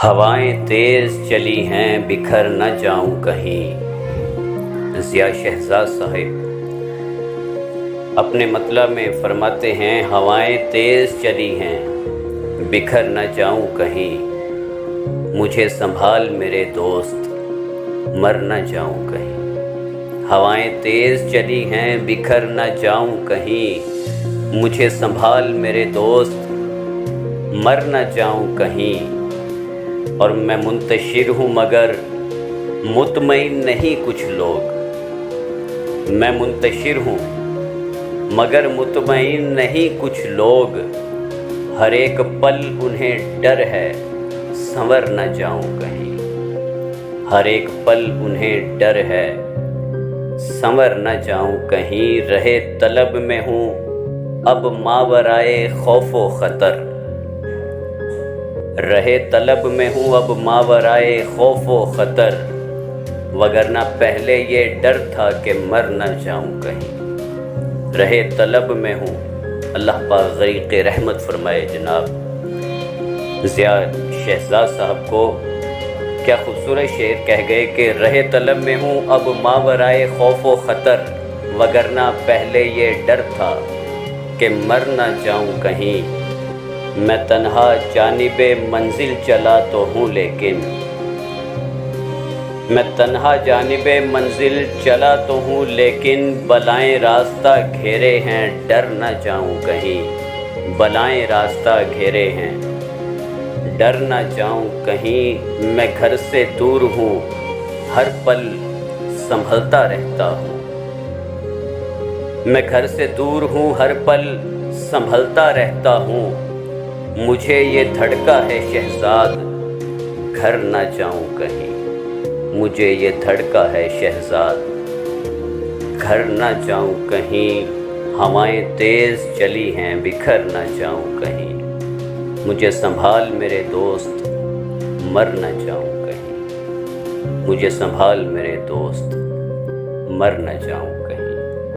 ہوائیں تیز چلی ہیں بکھر نہ جاؤں کہیں۔ ضیاء شہزاد صاحب اپنے مطلب میں فرماتے ہیں ہوائیں تیز چلی ہیں بکھر نہ جاؤں کہیں، مجھے سنبھال میرے دوست مر نہ جاؤں کہیں۔ ہوائیں تیز چلی ہیں بکھر نہ جاؤں کہیں، مجھے سنبھال میرے دوست مر نہ جاؤں کہیں۔ اور میں منتشر ہوں مگر مطمئن نہیں کچھ لوگ، میں منتشر ہوں مگر مطمئن نہیں کچھ لوگ، ہر ایک پل انہیں ڈر ہے سنور نہ جاؤں کہیں، ہر ایک پل انہیں ڈر ہے سنور نہ جاؤں کہیں۔ رہے طلب میں ہوں اب ماورائے خوف و خطر، رہے طلب میں ہوں اب ماورائے خوف و خطر، وگرنہ پہلے یہ ڈر تھا کہ مر نہ جاؤں کہیں۔ رہے طلب میں ہوں، اللہ پاک غریق رحمت فرمائے جناب ضیاء شہزاد صاحب کو۔ کیا خوبصورت شعر کہہ گئے کہ رہے طلب میں ہوں اب ماورائے خوف و خطر، وگرنہ پہلے یہ ڈر تھا کہ مر نہ جاؤں کہیں۔ میں تنہا جانب منزل چلا تو ہوں لیکن، میں تنہا جانب منزل چلا تو ہوں لیکن، بلائیں راستہ گھیرے ہیں ڈر نہ جاؤں کہیں، بلائیں راستہ گھیرے ہیں ڈر نہ جاؤں کہیں۔ میں گھر سے دور ہوں ہر پل سنبھلتا رہتا ہوں، میں گھر سے دور ہوں ہر پل سنبھلتا رہتا ہوں، مجھے یہ دھڑکا ہے شہزاد گھر نہ جاؤں کہیں، مجھے یہ دھڑکا ہے شہزاد گھر نہ جاؤں کہیں۔ ہوائیں تیز چلی ہیں بکھر نہ جاؤں کہیں، مجھے سنبھال میرے دوست مر نہ جاؤں کہیں، مجھے سنبھال میرے دوست مر نہ جاؤں کہیں۔